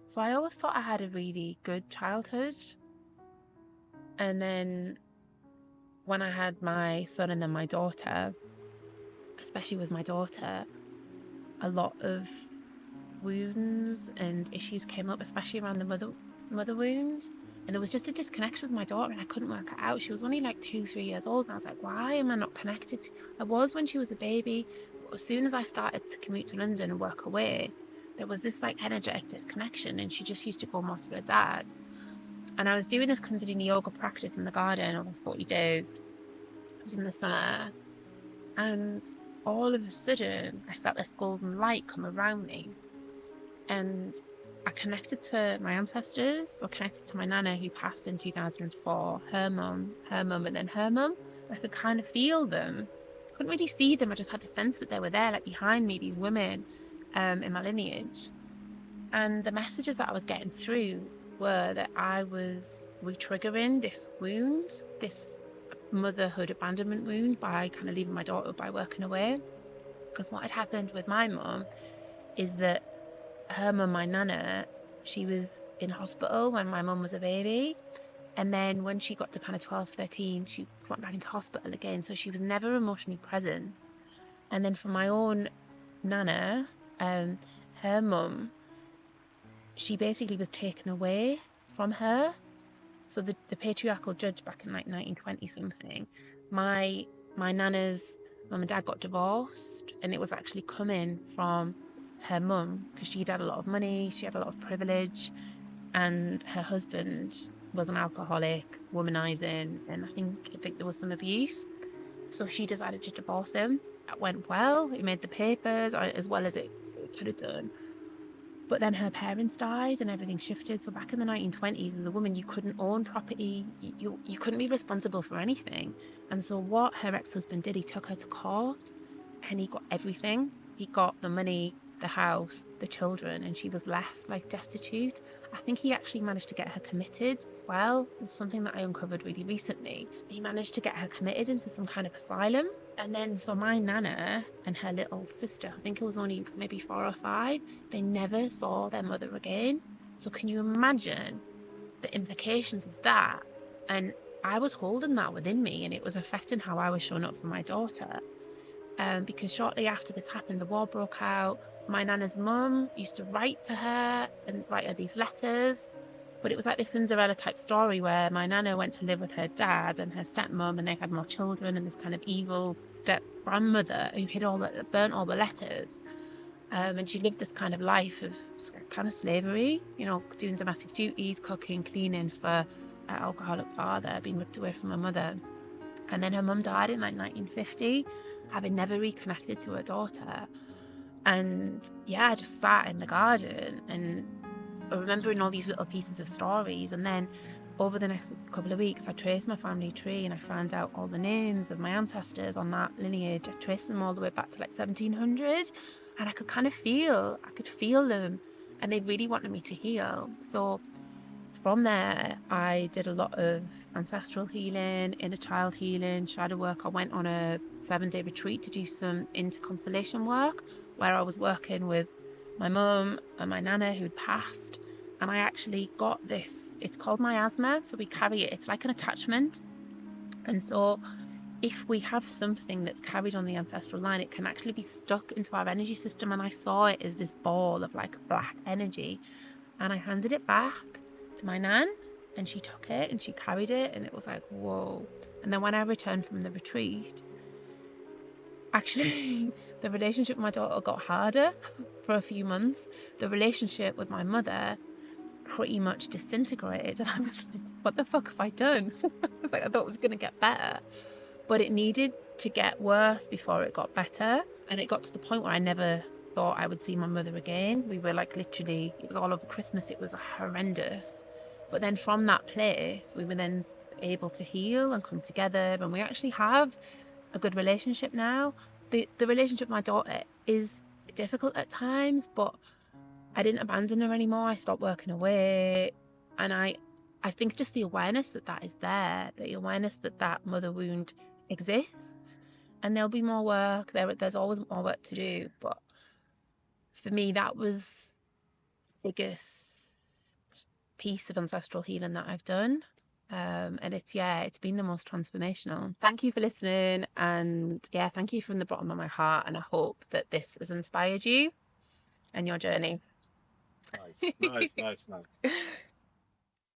So I always thought I had a really good childhood. And then when I had my son and then my daughter, especially with my daughter, a lot of wounds and issues came up, especially around the mother wound. And there was just a disconnection with my daughter, and I couldn't work it out. She was only like 2, 3 years old, and I was like, why am I not connected I was when she was a baby, but as soon as I started to commute to London and work away, there was this like energetic disconnection, and she just used to go more to her dad. And I was doing this Kundalini yoga practice in the garden over 40 days. It was in the summer, and all of a sudden I felt this golden light come around me, and I connected to my ancestors. I connected to my nana who passed in 2004, her mum, and then her mum. I could kind of feel them. Couldn't really see them. I just had a sense that they were there, like behind me, these women in my lineage. And the messages that I was getting through were that I was re-triggering this wound, this motherhood abandonment wound, by kind of leaving my daughter, by working away. Because what had happened with my mum is that her mum, my nana, she was in hospital when my mum was a baby. And then when she got to kind of 12, 13, she went back into hospital again. So she was never emotionally present. And then for my own nana, her mum, she basically was taken away from her. So the patriarchal judge back in like 1920 something, my nana's mum and dad got divorced, and it was actually coming from her mum because she'd had a lot of money, she had a lot of privilege, and her husband was an alcoholic, womanizing, and I think there was some abuse. So she decided to divorce him. That went well. It made the papers as well as it could have done. But then her parents died and everything shifted. So back in the 1920s, as a woman, you couldn't own property. You couldn't be responsible for anything. And so what her ex-husband did, he took her to court and he got everything. He got the money, the house, the children, and she was left like destitute. I think he actually managed to get her committed as well. It's something that I uncovered really recently. He managed to get her committed into some kind of asylum. And then so my nana and her little sister, I think it was only maybe 4 or 5, they never saw their mother again. So can you imagine the implications of that? And I was holding that within me, and it was affecting how I was showing up for my daughter. Because shortly after this happened, the war broke out. My nana's mum used to write to her and write her these letters. But it was like this Cinderella type story where my nana went to live with her dad and her stepmom, and they had more children, and this kind of evil step grandmother who burnt all the letters. And she lived this kind of life of kind of slavery, doing domestic duties, cooking, cleaning for her alcoholic father, being ripped away from her mother. And then her mum died in like 1950, having never reconnected to her daughter. And yeah, I just sat in the garden and remembering all these little pieces of stories. And then over the next couple of weeks, I traced my family tree and I found out all the names of my ancestors on that lineage. I traced them all the way back to like 1700, and I could feel them, and they really wanted me to heal. So from there, I did a lot of ancestral healing, inner child healing, shadow work. I went on a 7-day retreat to do some interconstellation work where I was working with my mum and my nana who'd passed. And I actually got this, it's called miasma. So we carry it, it's like an attachment. And so if we have something that's carried on the ancestral line, it can actually be stuck into our energy system. And I saw it as this ball of like black energy. And I handed it back to my nan, and she took it and she carried it, and it was like, whoa. And then when I returned from the retreat, actually the relationship with my daughter got harder for a few months. The relationship with my mother pretty much disintegrated, and I was like, what the fuck have I done? I was like, I thought it was going to get better, but it needed to get worse before it got better. And it got to the point where I never thought I would see my mother again. We were like, literally, it was all over Christmas. It was horrendous. But then from that place, we were then able to heal and come together, and we actually have a good relationship now. The relationship with my daughter is difficult at times, but I didn't abandon her anymore. I stopped working away. And I think just the awareness that is there, the awareness that mother wound exists, and there'll be more work. There's always more work to do. But for me, that was the biggest piece of ancestral healing that I've done. And it's been the most transformational. Thank you for listening, and thank you from the bottom of my heart, and I hope that this has inspired you and your journey. Nice.